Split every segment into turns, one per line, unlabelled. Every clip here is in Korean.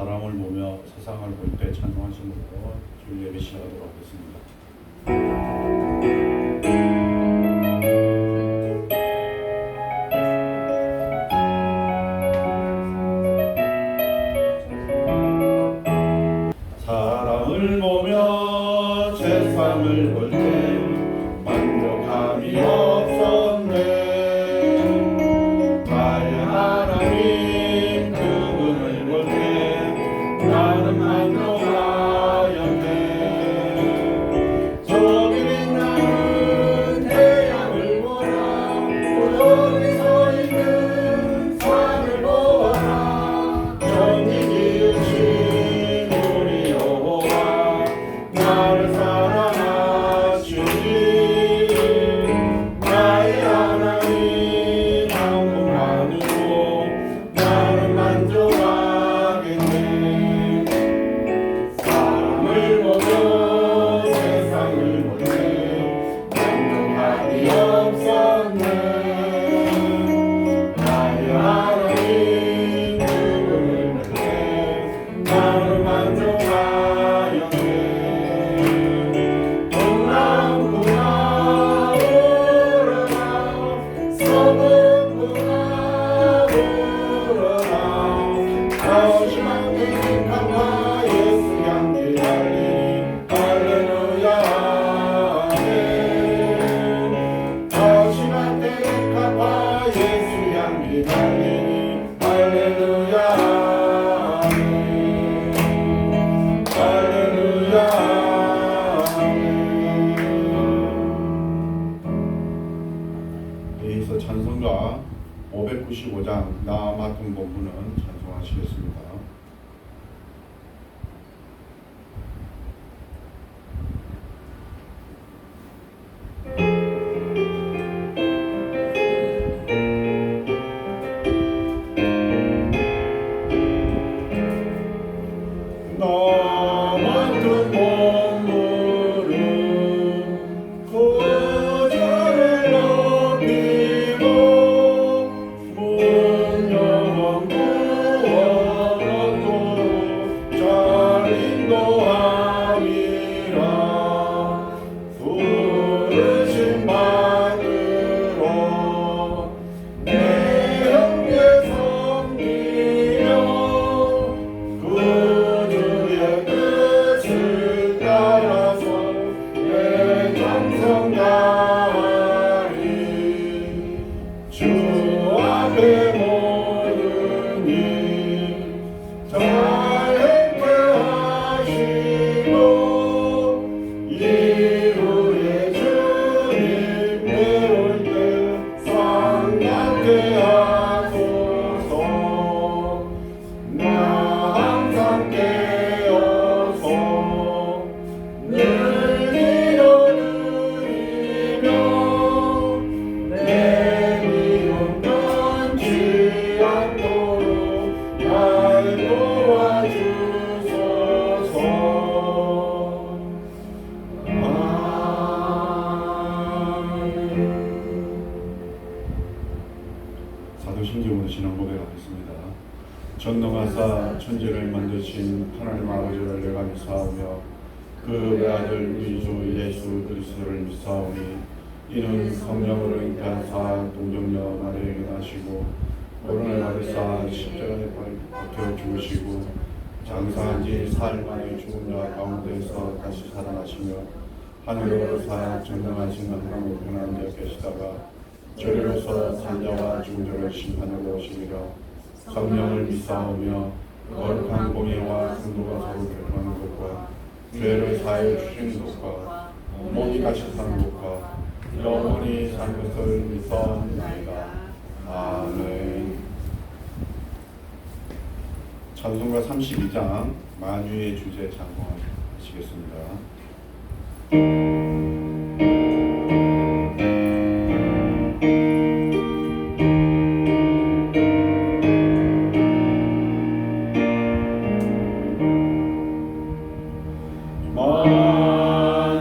사람을 보며 세상을 볼 때 찬송하심으로 주일 예배 시작하도록 하겠습니다. 사람을 보며 세상을 볼 때 만족함이 없었네. 나의 하나님 그분을 볼 때 나는 만족하였네. 저기 빛나는 태양을 보라. 우연히 서 있는 산을 보아라. 정의 지으신 우리 여호와 나를 사랑하시니 나의 하나님 항복하느고 나는 만족하겠네. 사람을 보며 세상을 볼 때 만족함이 없었네. 나의 하나님 그분을 볼 때 나는 만족하였네. 동남구나 오르나 서북구나 오르나 다시만 강화 예수 향기 달리니 할렐루야 아멘. 다시만 강화 예수 향기 달리니 할렐루야 아멘. 할렐루야 아멘. 이어서 찬송가 595장 나 맡은 본부는 찬송하시겠습니다. 나 맡은 본부는 구주를 높이고 문 열어 구원하고 잘 인도함이라. 부르심 받으러 내 형제 섬기며 구주의 뜻을 따라서 내 정성 다하리. 주 앞에 모든 일 잘 행케 하시고 이후에 주님 배울 때 상받게 하소서. 나 항상 깨어서 늘 기도드리며 내 미움 변치 않도록 날 도와주소서. 아멘. 사도신경으로 신앙 고백하겠습니다. 전능하사 천지를 만드신 하나님 아버지를 내가 믿사오며 그 외아들 우리 주 예수 그리스도를 믿사오니 이는 성령으로 잉태하사 동정녀 마리아에게 나시고 오른을 받으사 십자가에 박혀 죽으시고 장사한 지 사흘 만에 죽은 자 가운데서 다시 살아나시며 하늘로 오르사 전능하신 하나님 우편에 앉아 계시다가 저리로서 산자와 죽은 자를 심판하러 오시리라. 성령을 믿사오며 거룩한 공예와 성도가 서로 결혼하는 것과 죄를 사하여 주시는 것과 몸이 같이 사는 것과 영원히 사는 것을 믿사옵나이다. 아멘. 찬송가 32장 만유의 주제 찬송하시겠습니다.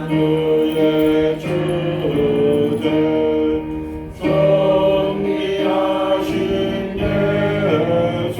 만유의 주제 존귀하신 예수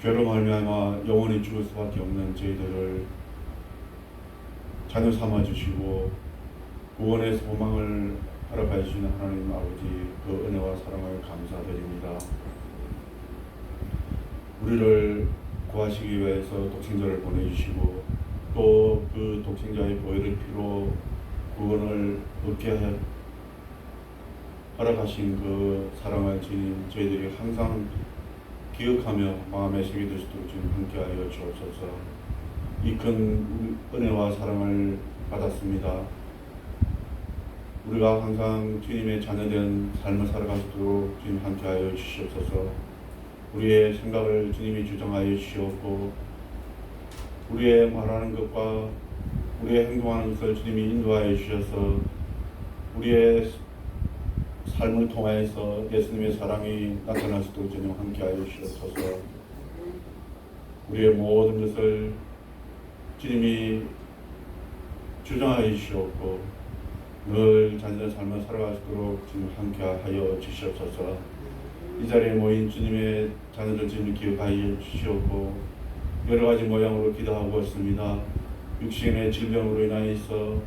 죄로 말미암아 영원히 죽을 수밖에 없는 저희들을 자녀 삼아 주시고 구원의 소망을 허락하여 주시는 하나님 아버지, 그 은혜와 사랑을 감사드립니다. 우리를 구하시기 위해서 독생자를 보내주시고 또 그 독생자의 보혈의 피로 구원을 얻게 허락하신 그 사랑할 주님, 저희들이 항상 기억하며 마음에 새겨둘 수 있도록 주님 함께하여 주옵소서. 이 큰 은혜와 사랑을 받았습니다. 우리가 항상 주님의 자녀된 삶을 살아갈 수 있도록 주님 함께하여 주시옵소서. 우리의 생각을 주님이 주장하여 주시옵고 우리의 말하는 것과 우리의 행동하는 것을 주님이 인도하여 주셔서 우리의 삶을 통하여서 예수님의 사랑이 나타날 수 있도록 주님 함께하여 주시옵소서. 우리의 모든 것을 주님이 주장하여 주시옵고 늘 자녀의 삶을 살아갈 수 있도록 주님 함께하여 주시옵소서. 이 자리에 모인 주님의 자녀들 주님 기억하여 주시옵고 여러 가지 모양으로 기도하고 있습니다. 육신의 질병으로 인하여서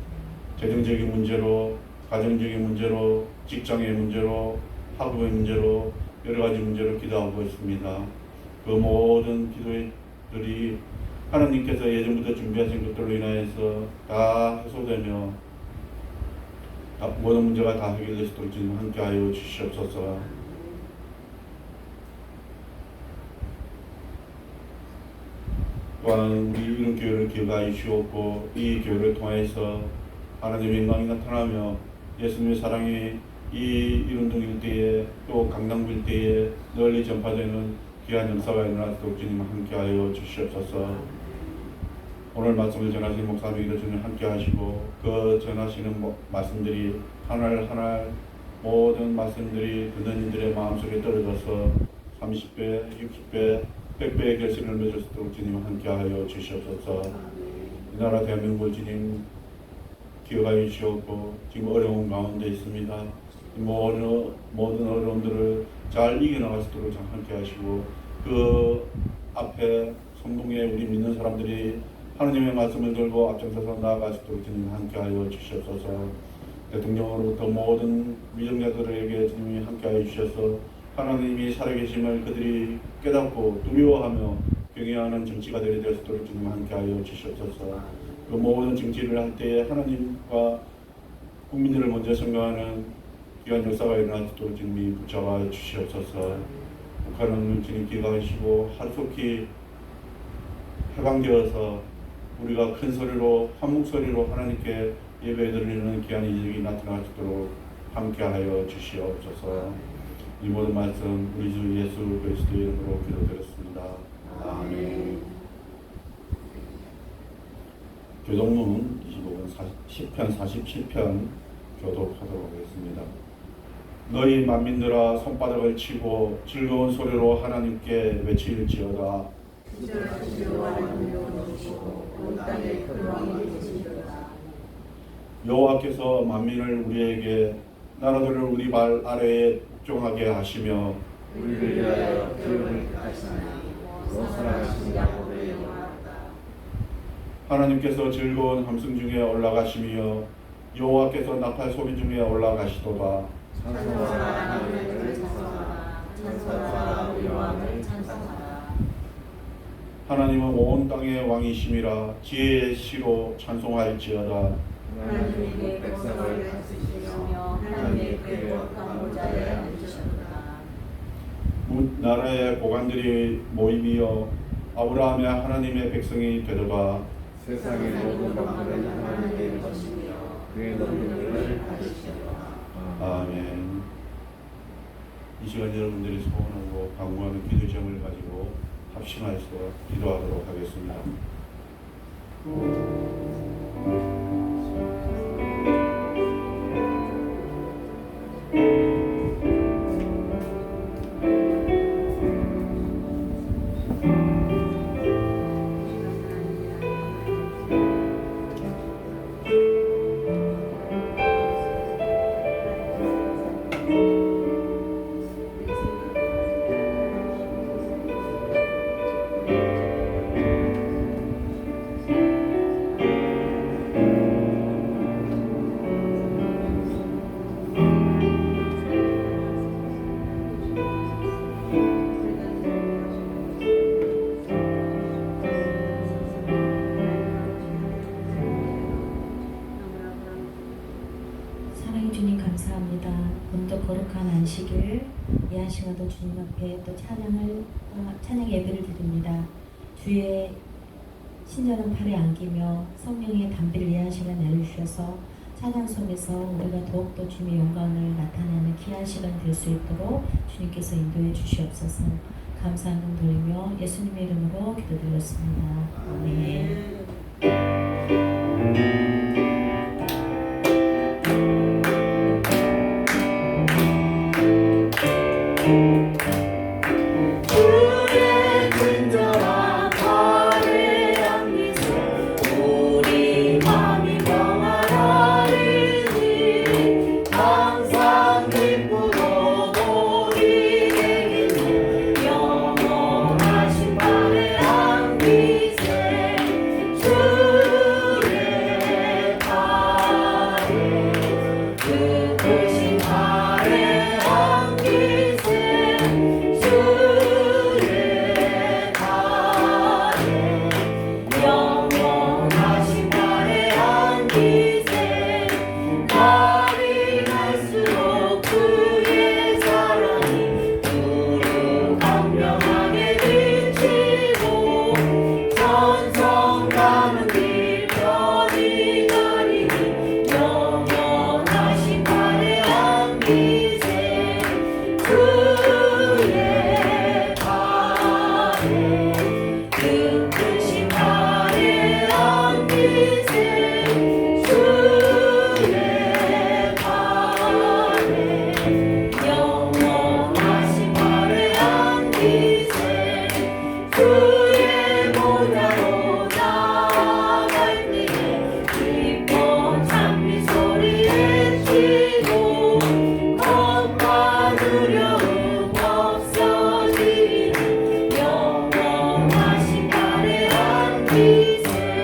재정적인 문제로, 가정적인 문제로, 직장의 문제로, 학업의 문제로 여러 가지 문제로 기도하고 있습니다. 그 모든 기도들이 하나님께서 예전부터 준비하신 것들로 인하여서 다 해소되며 모든 문제가 다 해결될 수 있도록 주님 함께하여 주시옵소서. 또한 우리 이런 교회를 기억하여 주시옵고 이 교회를 통해서 하나님의 영광이 나타나며 예수님의 사랑이 이 이룬동 일대에 또 강남구 일대에 널리 전파되는 귀한 역사가 일어날 수 있도록 주님 함께하여 주시옵소서. 오늘 말씀을 전하시는 목사님들 주님 함께하시고 그 전하시는 말씀들이 하나하나 모든 말씀들이 듣는 이들의 마음속에 떨어져서 30배, 60배, 100배의 결실을 맺을 수 있도록 주님 함께하여 주시옵소서. 이 나라 대한민국을 주님 기억하여 주시옵고 지금 어려운 가운데 있습니다. 모든 어려움들을 잘 이겨나갈 수 있도록 함께 하시고 그 앞에 성동에 우리 믿는 사람들이 하나님의 말씀을 들고 앞장서서 나아갈 수 있도록 주님 함께하여 주시옵소서. 대통령으로부터 모든 위정자들에게 주님이 함께하여 주셔서 하나님이 살아계심을 그들이 깨닫고 두려워하며 경외하는 정치가 되게 될 수 있도록 주님 함께하여 주시옵소서. 그 모든 정치를 할 때에 하나님과 국민들을 먼저 생각하는 귀한 역사가 일어날 수 있도록 주님이 붙잡아 주시옵소서. 북한은 주님 기도하시고 하루속히 해방되어서 우리가 큰 소리로 한 목소리로 하나님께 예배 드리는 귀한 이적이 나타날 수 있도록 함께하여 주시옵소서. 이 모든 말씀 우리 주 예수 그리스도의 이름으로 기도드렸습니다. 아멘. 교독문 25권 10편 47편 교독하도록 하겠습니다. 너희 만민들아 손바닥을 치고 즐거운 소리로 하나님께 외칠지어다. 여호와께서 만민을 우리에게 나라들을 우리 발 아래에 복종하게 하시며
우리를 위하여 기름을 하시나니 살아가신 야곱의 영광하다.
하나님께서 즐거운 함성 중에 올라가시며 여호와께서 나팔 소리 중에 올라가시도다.
찬송하라 하나님을 찬송하라. 찬송하라 우리 왕을 찬송하라.
하나님은 온 땅의 왕이심이라 지혜의 시로 찬송할지어다.
하나님의 백성을 다스리시며 하나님의 그의 거룩한 보좌에 앉으셨다.
나라의 고관들이 모임이여 아브라함의 하나님의 백성이 되도다.
세상의 모든 만물은 하나님의 것이며 그의 능력을 가지시도다.
아멘. 이 시간 여러분들이 소원하고 간구하는 기도 제목을 가지고 합심하여서 기도하도록 하겠습니다.
귀한 시간도 주님 앞에 또 찬양 예배를 드립니다. 주의 친절한 팔에 안기며 성령의 담비를 이해한 시간 내주셔서 찬양 속에서 우리가 더욱더 주님의 영광을 나타내는 귀한 시간 될 수 있도록 주님께서 인도해 주시옵소서. 감사한 금 돌리며 예수님의 이름으로 기도드렸습니다. 아멘.
주의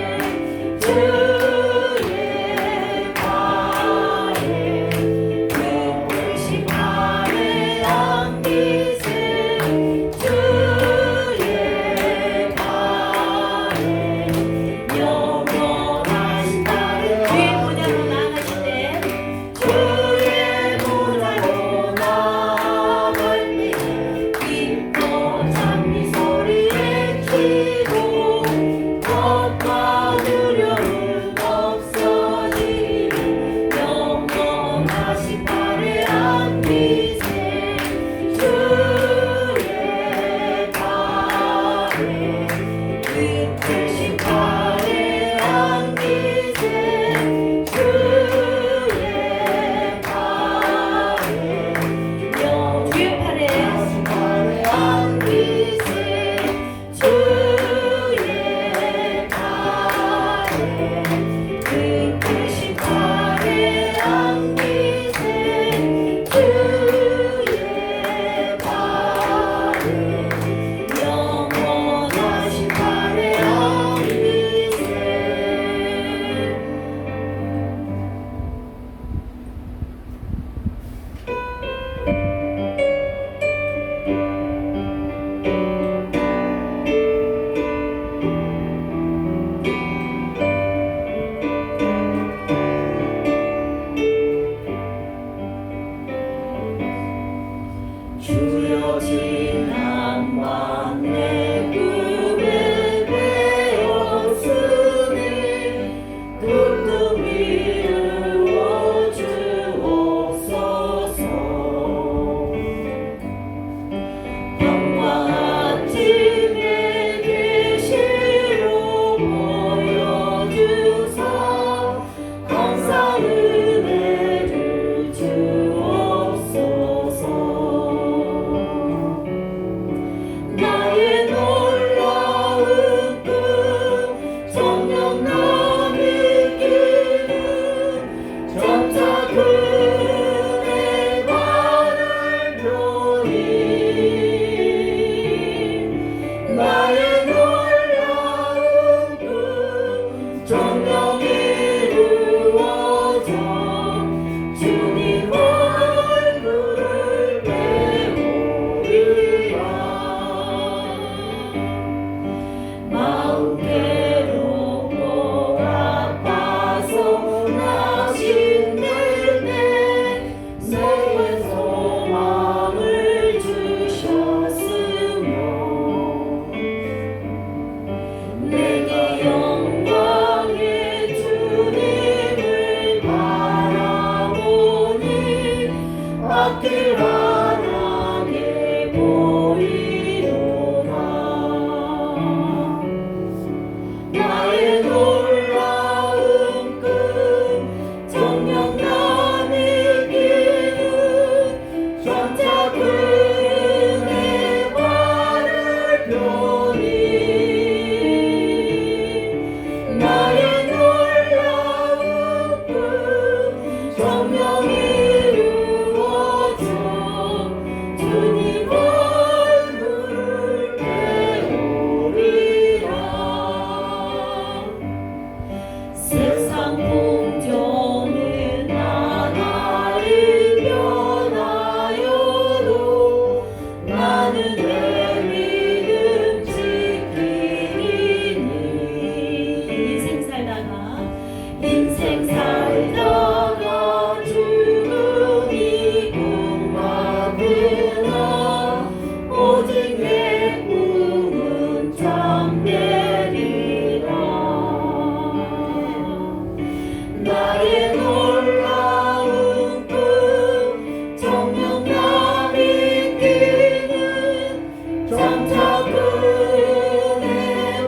장차 그의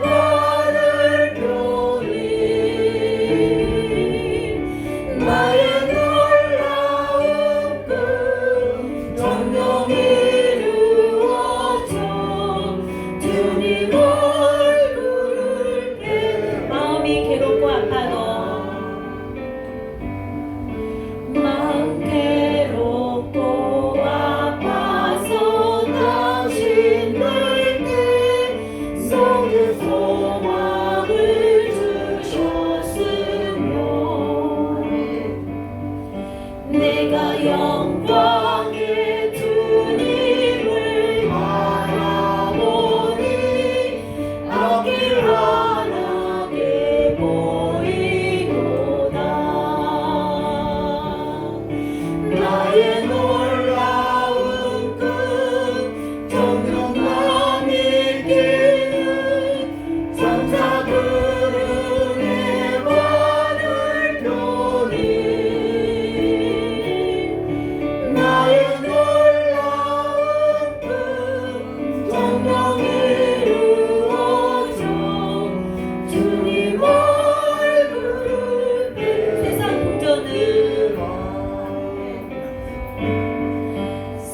발을 펴니 나의 놀라운 꿈 정령 이루어져 주님 얼굴을 뵈
마음이 괴롭고 아파도 마음 괴롭고 아파서 당신들 때 속에 소망을 주셨으며 내가 영광의 주님을 바라보니 앞길 환하게 보이도다 나의 놀라운 꿈 정령만 이기는 장차 구름의 발을 펴니 나의 놀라운 꿈 정령 이루어져 주님 얼굴을 뵈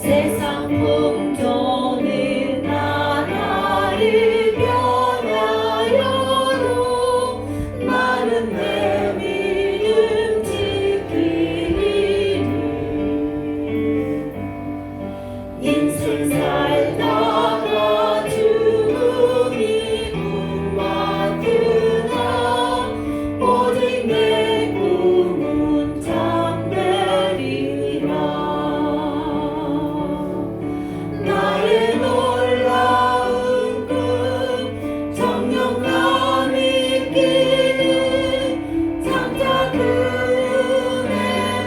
세상 풍조는 나날이 변하여도 나는 내 믿음 지키리 인생 살다가 죽음이 꿈 같으나 오직 내 꿈은 참되리라 나의 놀라운 꿈 정령감 이기는 장차 그의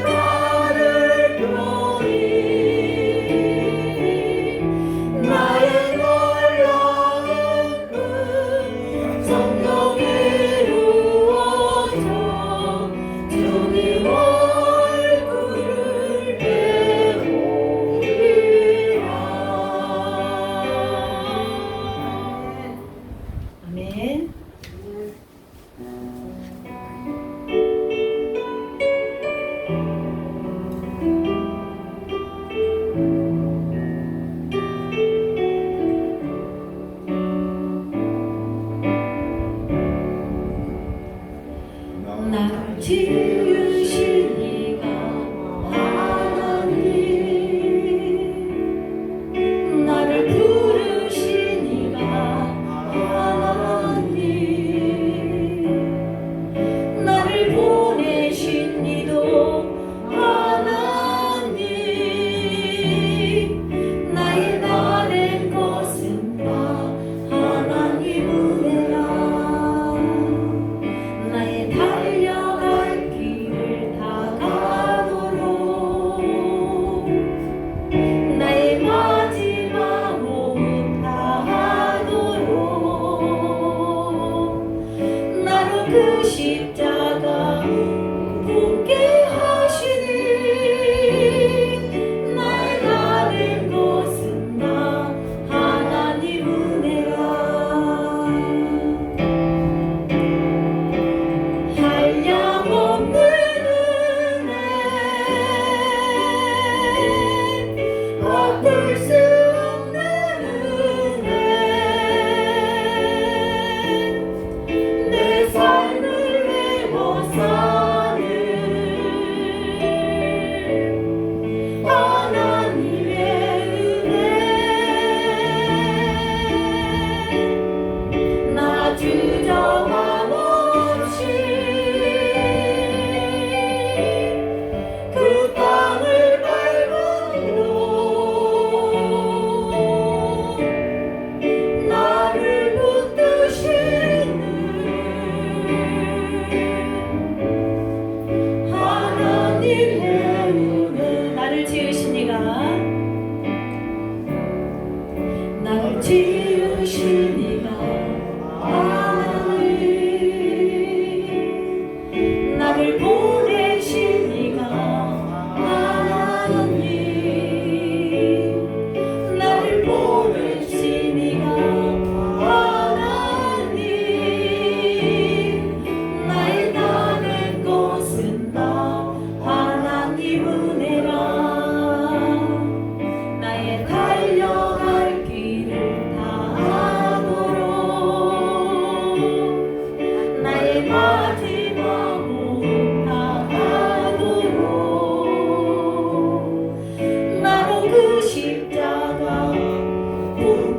발을 펴니 나의 놀라운 꿈 정령 이루어져 주님 얼굴을 배우리라 아멘. 나를 지으신 이가 하나님 나를 부르신 이가 하나님 나를 보내신 이도 하나님 나의 나된 것은 다 하나님 은혜라 나의 달려갈 길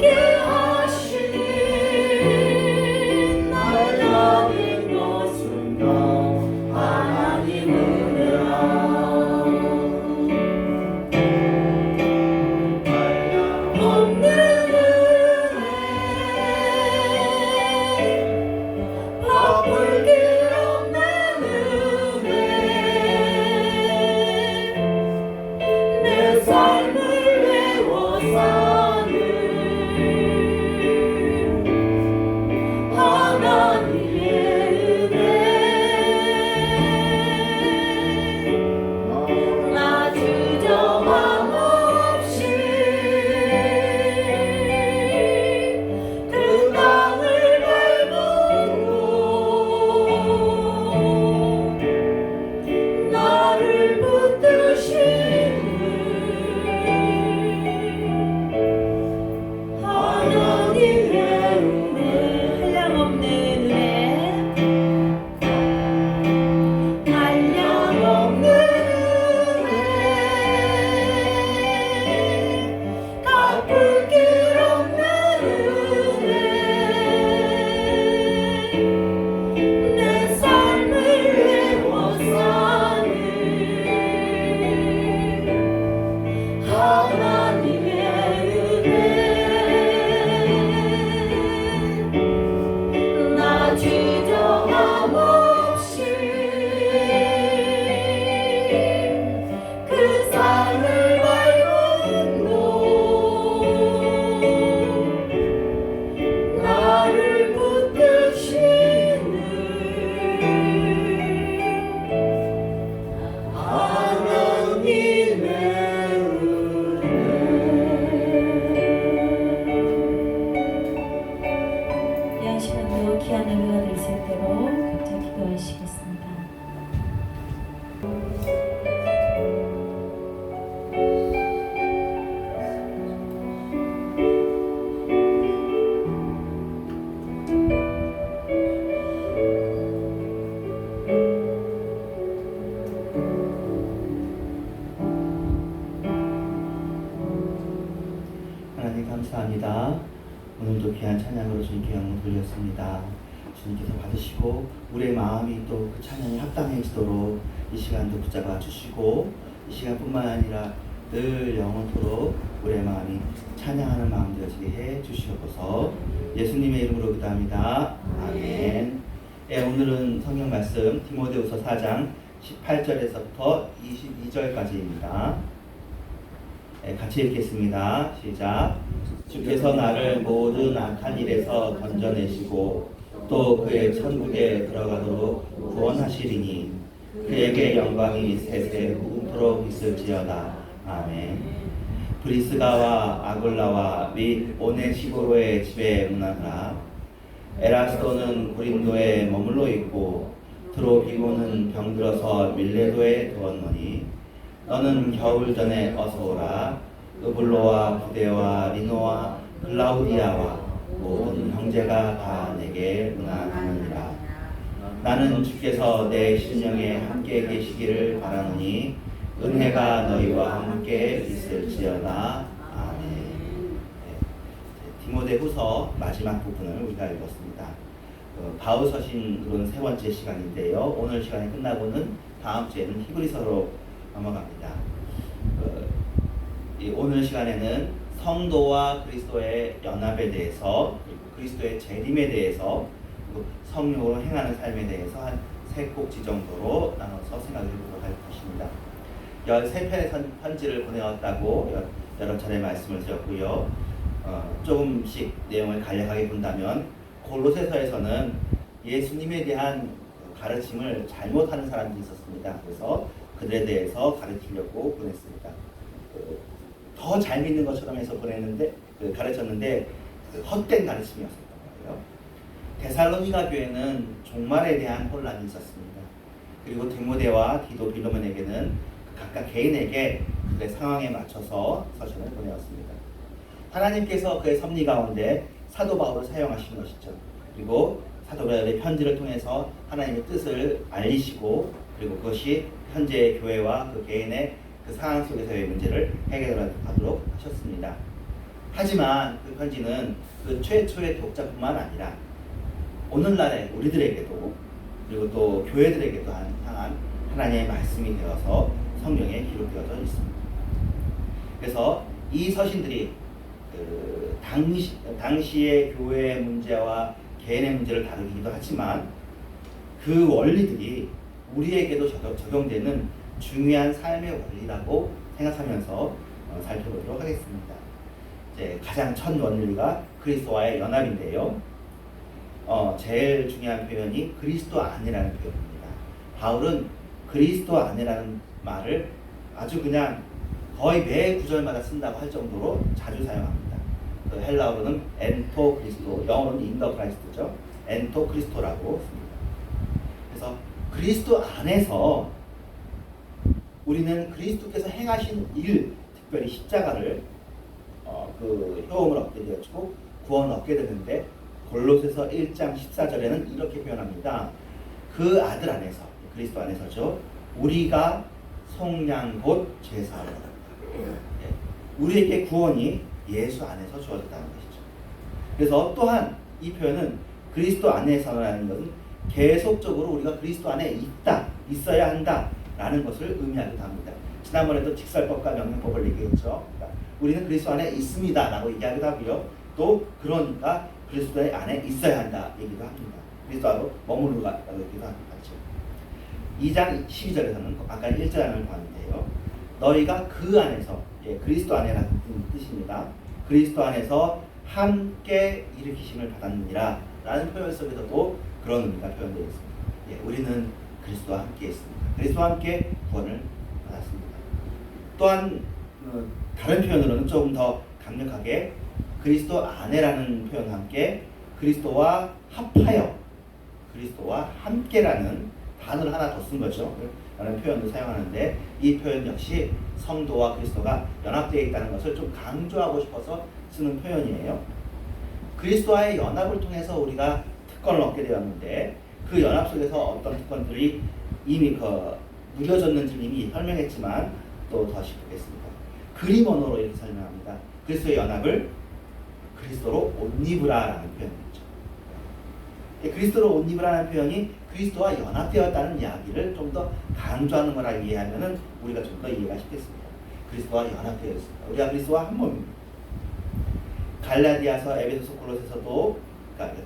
하신 날 나는 것은 하나님 은혜라 없는 은혜 바쁠 길 없는 은혜 내 삶을 외워 사는 하나님의 은혜 나 주저함 없이 그 땅을 밟고 나를 붙드시는 하나님의 은혜 한량없는 은혜 한량없는 은혜 갚을 길 없는 은혜 내 삶을 외워 사는 하나님의 은혜 나 주저함 없이 그 산을 밟은 곳 나를 붙드시는 하나님의 은혜
이 시간도 귀한 예배가 될 수 있도록 각자 기도하시겠습니다.
하나님 감사합니다. 오늘도 귀한 찬양으로 주님께 영광 돌렸습니다. 주님께서 받으시고 우리의 마음이 또 그 찬양에 합당해지도록 이 시간도 붙잡아 주시고 이 시간뿐만 아니라 늘 영원토록 우리의 마음이 찬양하는 마음 되어지게 해 주시옵소서. 예수님의 이름으로 기도합니다. 아멘. 예, 오늘은 성경 말씀 디모데후서 4장 18절에서부터 22절까지입니다. 같이 읽겠습니다. 시작. 주께서 나를 모든 악한 일에서 건져내시고 또 그의 천국에 들어가도록 구원하시리니 그에게 영광이 세세 무궁토록 있을지어다. 아멘. 브리스가와 아굴라와 및 오네시보로의 집에 문하라. 에라스도는 고린도에 머물러 있고 드로비고는 병들어서 밀레도에 두었노니 너는 겨울 전에 어서 오라. 으블로와 부데와 리노와 글라우디아와 모든 형제가 다 내게 문안하느니라. 나는 주께서 내 심령에 함께 계시기를 바라노니 은혜가 너희와 함께 있을지어다. 아멘. 디모데후서 마지막 부분을 우리가 읽었습니다. 바울 서신으로는 세 번째 시간인데요. 오늘 시간이 끝나고는 다음 주에는 히브리서로 넘어갑니다. 오늘 시간에는 성도와 그리스도의 연합에 대해서, 그리고 그리스도의 재림에 대해서, 그리고 성령으로 행하는 삶에 대해서 한 3꼭지 정도로 나눠서 생각을 해보도록 할 것입니다. 13편의 편지를 보내왔다고 여러 차례 말씀을 드렸고요. 조금씩 내용을 간략하게 본다면 골로새서에서는 예수님에 대한 가르침을 잘못하는 사람들이 있었습니다. 그래서 그들에 대해서 가르치려고 보냈습니다. 더 잘 믿는 것처럼 해서 가르쳤는데 헛된 가르침이었었던 거예요. 데살로니가 교회는 종말에 대한 혼란이 있었습니다. 그리고 디모데와 디도 빌로몬에게는 각각 개인에게 그의 상황에 맞춰서 서신을 보내었습니다. 하나님께서 그의 섭리 가운데 사도 바울을 사용하신 것이죠. 그리고 사도 바울의 편지를 통해서 하나님의 뜻을 알리시고, 그리고 그것이 현재의 교회와 그 개인의 그 상황 속에서의 문제를 해결하도록 하셨습니다. 하지만 그 편지는 그 최초의 독자뿐만 아니라 오늘날의 우리들에게도 그리고 또 교회들에게도 향한 하나님의 말씀이 되어서 성경에 기록되어져 있습니다. 그래서 이 서신들이 그 당시의 교회의 문제와 개인의 문제를 다루기도 하지만 그 원리들이 우리에게도 적용되는 중요한 삶의 원리라고 생각하면서 살펴보도록 하겠습니다. 이제 가장 첫 원리가 그리스도와의 연합인데요. 제일 중요한 표현이 그리스도 안에라는 표현입니다. 바울은 그리스도 안에라는 말을 아주 그냥 거의 매 구절마다 쓴다고 할 정도로 자주 사용합니다. 그 헬라어로는 엔토 그리스도, 영어로는 인더 크라이스트죠. 엔토 크리스토라고 씁니다. 그래서 그리스도 안에서 우리는 그리스도께서 행하신 일, 특별히 십자가를 그 효험을 얻게 되었고 구원을 얻게 되는데 골로새서 1장 14절에는 이렇게 표현합니다. 그 아들 안에서, 그리스도 안에서죠. 우리가 속량 곧 죄사함을 얻었다. 우리에게 구원이 예수 안에서 주어졌다는 것이죠. 그래서 또한 이 표현은 그리스도 안에서라는 것은 계속적으로 우리가 그리스도 안에 있다, 있어야 한다라는 것을 의미하기도 합니다. 지난번에도 직설법과 명령법을 얘기했죠. 그러니까 우리는 그리스도 안에 있습니다라고 얘기하기도 하고요. 또 그러니까 그리스도 안에 있어야 한다 얘기도 합니다. 그리스도로 머무르라고 얘기도 하죠. 2장 12절에서는 아까 1절을 봤는데요. 너희가 그 안에서, 그리스도 안에라는 뜻입니다. 그리스도 안에서 함께 일으키심을 받았느니라 라는 표현 속에서도 그런 의미가 표현되어 있습니다. 우리는 그리스도와 함께 있습니다. 그리스도와 함께 구원을 받았습니다. 또한 다른 표현으로는 조금 더 강력하게 그리스도 안에라는 표현과 함께 그리스도와 합하여 그리스도와 함께라는 단어를 하나 더 쓴 거죠. 라는 표현도 사용하는데 이 표현 역시 성도와 그리스도가 연합되어 있다는 것을 좀 강조하고 싶어서 쓰는 표현이에요. 그리스도와의 연합을 통해서 우리가 특권을 얻게 되었는데 그 연합 속에서 어떤 특권들이 이미 누려졌는지 이미 설명했지만 또 다시 보겠습니다. 그림 언어로 이렇게 설명합니다. 그리스도의 연합을 그리스도로 옷 입으라라는 표현이죠. 그리스도로 옷 입으라는 표현이 그리스도와 연합되었다는 이야기를 좀 더 강조하는 거라 이해하면은 우리가 좀 더 이해가 쉽겠습니다. 그리스도와 연합되어 있습니다. 우리가 그리스도와 한 몸입니다. 갈라디아서, 에베소서, 골로새서도 그러니까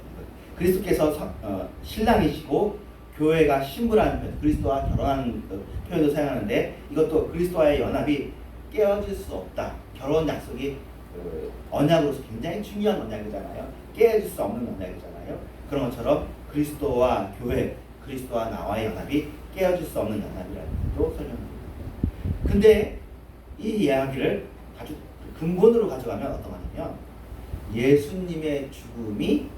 그리스도께서 신랑이시고 교회가 신부라는 표현, 그리스도와 결혼하는 표현도 사용하는데 이것도 그리스도와의 연합이 깨어질 수 없다. 결혼 약속이 언약으로서 굉장히 중요한 언약이잖아요. 깨어질 수 없는 언약이잖아요. 그런 것처럼 그리스도와 교회, 그리스도와 나와의 연합이 깨어질 수 없는 연합이라는 것도 설명합니다. 근데 이 이야기를 아주 근본으로 가져가면 어떤 거냐면 예수님의 죽음이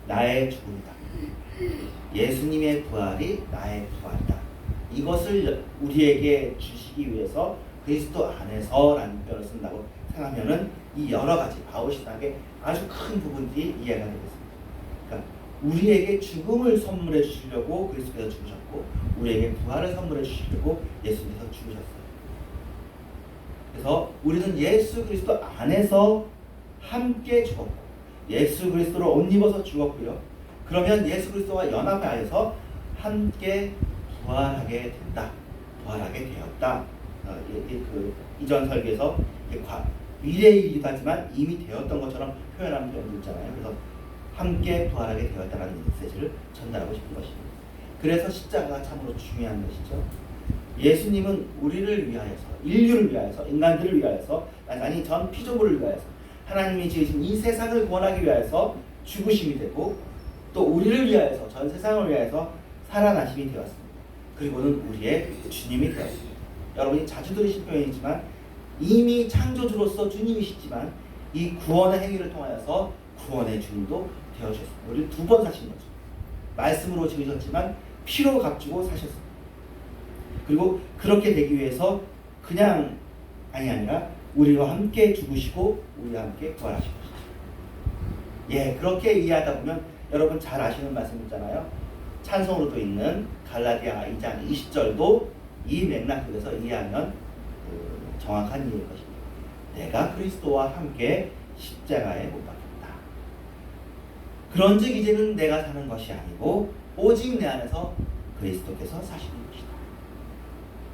나의 죽음이다. 예수님의 부활이 나의 부활이다. 이것을 우리에게 주시기 위해서 그리스도 안에서라는 표현을 쓴다고 생각하면은 이 여러 가지 바울 신학의 아주 큰 부분들이 이해가 되겠습니다. 그러니까 우리에게 죽음을 선물해 주시려고 그리스도께서 죽으셨고 우리에게 부활을 선물해 주시려고 예수님께서 죽으셨어요. 그래서 우리는 예수 그리스도 안에서 함께 죽었고 예수 그리스도로 옷 입어서 죽었고요. 그러면 예수 그리스도와 연합하여서 함께 부활하게 된다. 부활하게 되었다. 이전 설교에서 미래의 일이기도 하지만 이미 되었던 것처럼 표현하는 표현도 있잖아요. 그래서 함께 부활하게 되었다는 메시지를 전달하고 싶은 것입니다. 그래서 십자가가 참으로 중요한 것이죠. 예수님은 우리를 위하여서, 인류를 위하여서, 인간들을 위하여서, 아니 전 피조물을 위하여서 하나님이 지으신 이 세상을 구원하기 위하여서 죽으심이 되고 또 우리를 위하여서, 전 세상을 위하여서 살아나심이 되었습니다. 그리고는 우리의 주님이 되었습니다. 여러분이 자주 들으신 표현이지만 이미 창조주로서 주님이시지만 이 구원의 행위를 통하여서 구원의 주님도 되어주셨습니다. 우리를 두 번 사신 거죠. 말씀으로 지으셨지만 피로 값주고 사셨습니다. 그리고 그렇게 되기 위해서 그냥 아니라 우리와 함께 죽으시고 우리와 함께 부활하신 것이죠. 그렇게 이해하다 보면 여러분 잘 아시는 말씀 있잖아요. 찬송으로도 있는 갈라디아 2장 20절도 이 맥락 속에서 이해하면 정확한 이해일 것입니다. 내가 그리스도와 함께 십자가에 못 박혔다. 그런즉 이제는 내가 사는 것이 아니고 오직 내 안에서 그리스도께서 사시는 것이다.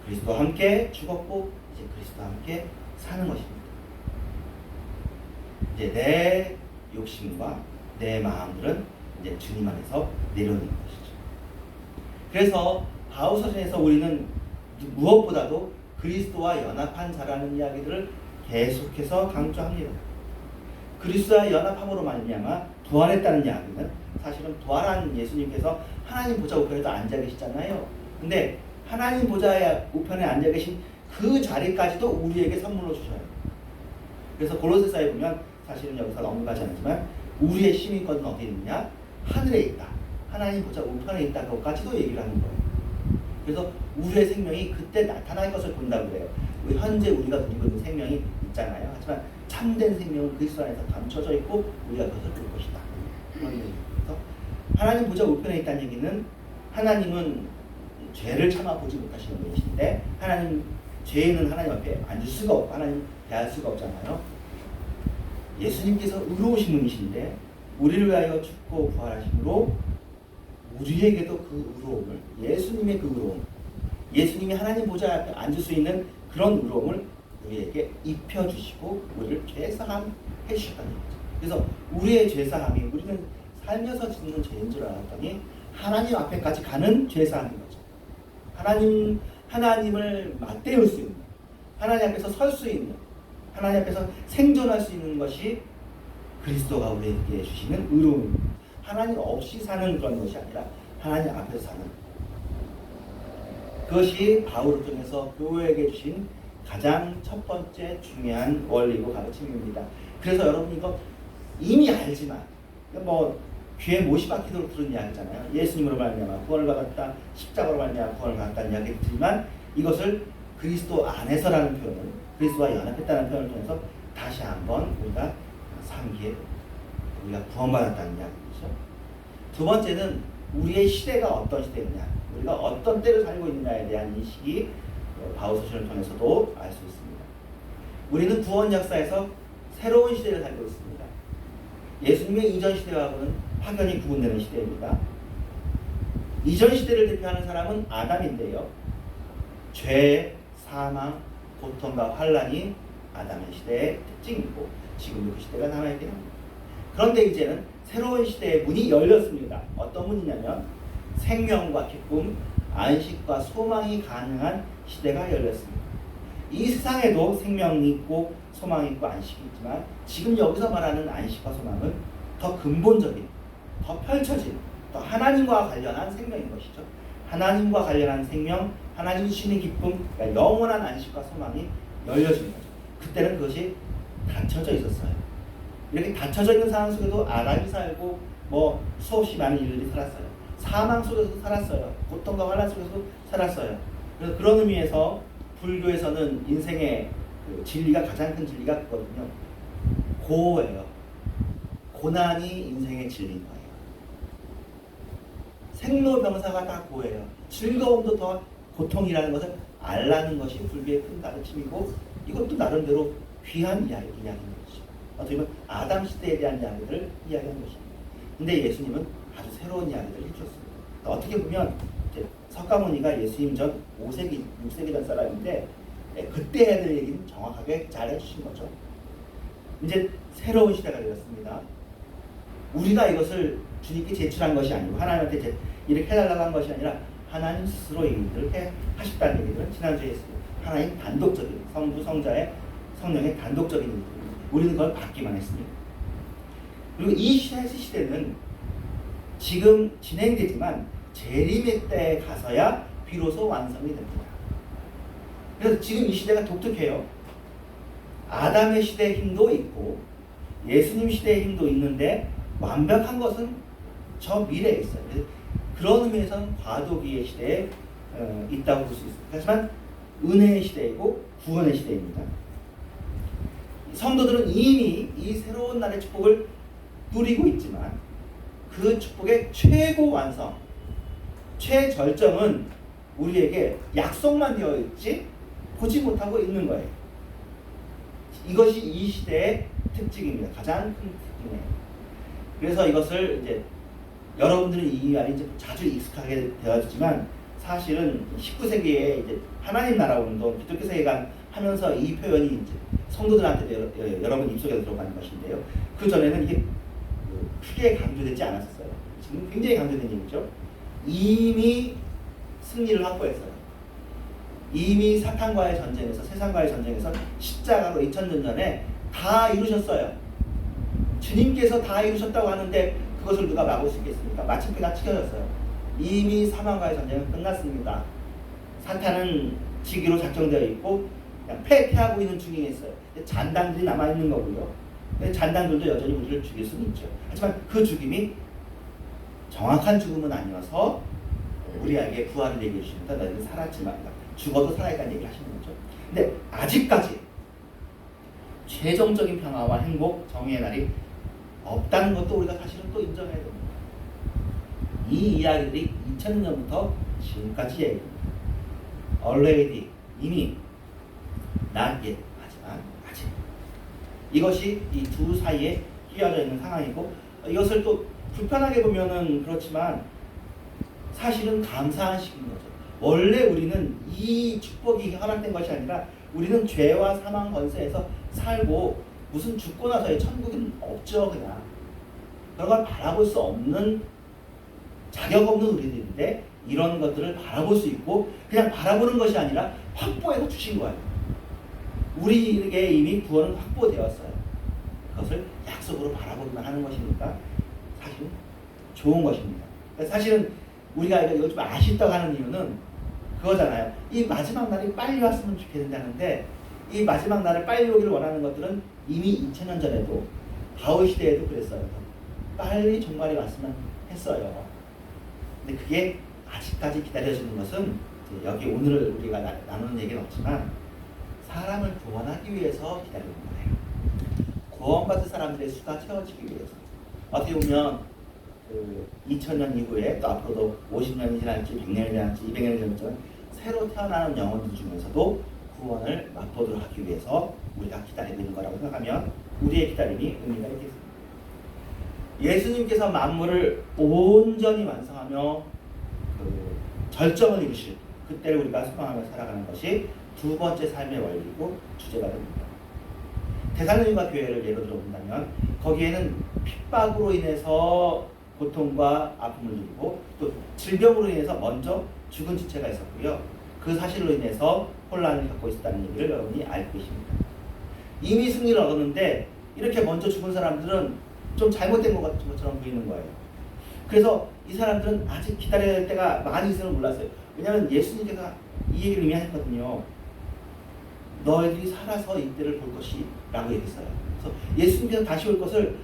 그리스도와 함께 죽었고 이제 그리스도와 함께 사는 것입니다. 이제 내 욕심과 내 마음들은 이제 주님 안에서 내려오는 것이죠. 그래서 바울서신에서 우리는 무엇보다도 그리스도와 연합한 자라는 이야기들을 계속해서 강조합니다. 그리스도와 연합함으로 말미암아 부활했다는 이야기는 사실은 부활한 예수님께서 하나님 보좌 우편에도 앉아 계시잖아요. 근데 하나님 보좌 우편에 앉아 계신 그 자리까지도 우리에게 선물로 주셔요. 그래서 골로새서에 보면 사실은 여기서 언급하지 않지만 우리의 시민권은 어디 있느냐? 하늘에 있다. 하나님 보좌 우편에 있다고까지도 얘기를 하는 거예요. 그래서 우리의 생명이 그때 나타날 것을 본다고 그래요. 현재 우리가 누리고 있는 생명이 있잖아요. 하지만 참된 생명은 그리스도 안에서 감춰져 있고 우리가 그것을 볼 것이다. 그런 얘기죠. 하나님 보좌 우편에 있다는 얘기는 하나님은 죄를 참아보지 못하시는 분이신데 하나님 죄인은 하나님 앞에 앉을 수가 없고 하나님 대할 수가 없잖아요. 예수님께서 의로우신 분이신데 우리를 위하여 죽고 부활하심으로 우리에게도 그 의로움을 예수님의 그 의로움 예수님이 하나님 보좌 앞에 앉을 수 있는 그런 의로움을 우리에게 입혀주시고 우리를 죄사함 해주셨다는 거죠. 그래서 우리의 죄사함이 우리는 살면서 짓는 죄인 줄 알았더니 하나님 앞에까지 가는 죄사함인 거죠. 하나님을 맞대울 수 있는 하나님 앞에서 설 수 있는 하나님 앞에서 생존할 수 있는 것이 그리스도가 우리에게 주시는 의로움입니다. 하나님 없이 사는 그런 것이 아니라 하나님 앞에서 사는 그것이 바울을 통해서 교회에게 주신 가장 첫 번째 중요한 원리고 가르침입니다. 그래서 여러분 이거 이미 알지만 뭐 귀에 못이 박히도록 들은 이야기잖아요. 예수님으로 말미암아 구원을 받았다, 십자가로 말미암아 구원을 받았다는 이야기를 들지만 이것을 그리스도 안에서라는 표현을 그리스도와 연합했다는 표현을 통해서 다시 한번 우리가 상기에 우리가 구원받았다는 이야기죠. 두 번째는 우리의 시대가 어떤 시대이냐, 우리가 어떤 때를 살고 있느냐에 대한 인식이 바울서신을 통해서도 알 수 있습니다. 우리는 구원 역사에서 새로운 시대를 살고 있습니다. 예수님의 이전 시대하고는 확연히 구분되는 시대입니다. 이전 시대를 대표하는 사람은 아담인데요. 죄, 사망, 고통과 환란이 아담의 시대의 특징이고 지금도 그 시대가 남아있긴 합니다. 그런데 이제는 새로운 시대의 문이 열렸습니다. 어떤 문이냐면 생명과 기쁨, 안식과 소망이 가능한 시대가 열렸습니다. 이 세상에도 생명이 있고 소망이 있고 안식이 있지만 지금 여기서 말하는 안식과 소망은 더 근본적인, 더 펼쳐진, 더 하나님과 관련한 생명인 것이죠. 하나님과 관련한 생명, 하나님이 주시는 기쁨, 그러니까 영원한 안식과 소망이 열려진 거죠. 그때는 그것이 닫혀져 있었어요. 이렇게 닫혀져 있는 상황 속에도 아담이 살고 뭐 수없이 많은 일들이 살았어요. 사망 속에서도 살았어요. 고통과 환난 속에서도 살았어요. 그래서 그런 의미에서 불교에서는 인생의 그 진리가 가장 큰 진리가 그거든요. 고예요. 고난이 인생의 진리인 거예요. 생로병사가 다 고예요. 즐거움도 더 고통이라는 것을 알라는 것이 불교의 큰 가르침이고 이것도 나름대로 귀한 이야기인 것이죠. 어떻게 보면 아담 시대에 대한 이야기들을 이야기하는 것입니다. 근데 예수님은 아주 새로운 이야기들을 해주셨습니다. 어떻게 보면 이제 석가모니가 예수님 전 5세기, 6세기 전 사람인데 그때 해야 될 얘기는 정확하게 잘 해주신 거죠. 이제 새로운 시대가 되었습니다. 우리가 이것을 주님께 제출한 것이 아니고 하나님한테 이렇게 해달라고 한 것이 아니라 하나님 스스로 이 일들을 하셨다는 얘기를 지난주에 했습니다. 하나님 단독적인 성부, 성자의 성령의 단독적인 일들. 우리는 그걸 받기만 했습니다. 그리고 이 시대는 지금 진행되지만 재림의 때에 가서야 비로소 완성이 됩니다. 그래서 지금 이 시대가 독특해요. 아담의 시대의 힘도 있고 예수님 시대의 힘도 있는데 완벽한 것은 저 미래에 있어요. 그런 의미에서는 과도기의 시대에 있다고 볼 수 있습니다. 하지만 은혜의 시대이고 구원의 시대입니다. 성도들은 이미 이 새로운 날의 축복을 누리고 있지만 그 축복의 최고 완성, 최절정은 우리에게 약속만 되어 있지 보지 못하고 있는 거예요. 이것이 이 시대의 특징입니다. 가장 큰 특징이에요. 그래서 이것을 이제 여러분들은 이 말이 이제 자주 익숙하게 되어지지만 사실은 19세기에 이제 하나님 나라 운동, 기독교 세계관 하면서 이 표현이 이제 성도들한테 여러분 입속에 들어가는 것인데요. 그 전에는 이게 크게 강조되지 않았었어요. 지금 굉장히 강조된 얘기죠. 이미 승리를 확보했어요. 이미 사탄과의 전쟁에서, 세상과의 전쟁에서 십자가로 2000년 전에 다 이루셨어요. 주님께서 다 이루셨다고 하는데 그것을 누가 막을 수 있겠습니까? 마침표가 찍혀졌어요. 이미 사망과의 전쟁은 끝났습니다. 사탄은 지기로 작정되어 있고 그냥 패퇴하고 있는 중에 있어요. 잔당들이 남아있는 거고요. 잔당들도 여전히 우리를 죽일 수는 있죠. 하지만 그 죽임이 정확한 죽음은 아니어서 우리에게 구원을 얘기해 주십니다. 너희는 살았지만 죽어도 살아있다는 얘기를 하시는 거죠. 근데 아직까지 최종적인 평화와 행복, 정의의 날이 없다는 것도 우리가 사실은 또 인정해야 됩니다. 이 이야기들이 2000년부터 지금까지 얘기합니다. already, 이미 not yet, 하지만 아직. 이것이 이 두 사이에 끼어져 있는 상황이고, 이것을 또 불편하게 보면은 그렇지만 사실은 감사한 시기인 거죠. 원래 우리는 이 축복이 허락된 것이 아니라 우리는 죄와 사망 권세에서 살고 무슨 죽고 나서의 천국은 없죠. 그냥 그런 걸 바라볼 수 없는 자격 없는 우리들인데 이런 것들을 바라볼 수 있고 그냥 바라보는 것이 아니라 확보해서 주신 거예요. 우리에게 이미 구원은 확보되었어요. 그것을 약속으로 바라보기만 하는 것이니까 사실은 좋은 것입니다. 사실은 우리가 이거 좀 아쉽다고 하는 이유는 그거잖아요. 이 마지막 날이 빨리 왔으면 좋겠는데 이 마지막 날을 빨리 오기를 원하는 것들은 이미 2000년 전에도 바울 시대에도 그랬어요. 빨리 종말이 왔으면 했어요. 근데 그게 아직까지 기다려지는 것은 여기 오늘 우리가 나누는 얘기는 없지만 사람을 구원하기 위해서 기다리는 거예요. 구원받은 사람들의 수가 채워지기 위해서. 어떻게 보면 2000년 이후에 또 앞으로도 50년이 지날지 100년이 지날지 200년이 지날지 새로 태어나는 영혼들 중에서도 구원을 맛보도록 하기 위해서 우리가 기다리고 있는 거라고 생각하면 우리의 기다림이 의미가 있겠습니다. 예수님께서 만물을 온전히 완성하며 절정을 이루실 그때를 우리가 소망하며 살아가는 것이 두 번째 삶의 원리고 주제가 됩니다. 데살로니가 교회를 예로 들어본다면 거기에는 핍박으로 인해서 고통과 아픔을 누리고 또 질병으로 인해서 먼저 죽은 지체가 있었고요. 그 사실로 인해서 혼란을 겪고 있었다는 얘기를 여러분이 알고 계십니다. 이미 승리를 얻었는데 이렇게 먼저 죽은 사람들은 좀 잘못된 것 같은 것처럼 보이는 거예요. 그래서 이 사람들은 아직 기다려야 할 때가 많이 있음을 몰랐어요. 왜냐하면 예수님께서 이 얘기를 이미 하셨거든요. 너희들이 살아서 이때를 볼 것이 라고 얘기했어요. 그래서 예수님께서 다시 올 것을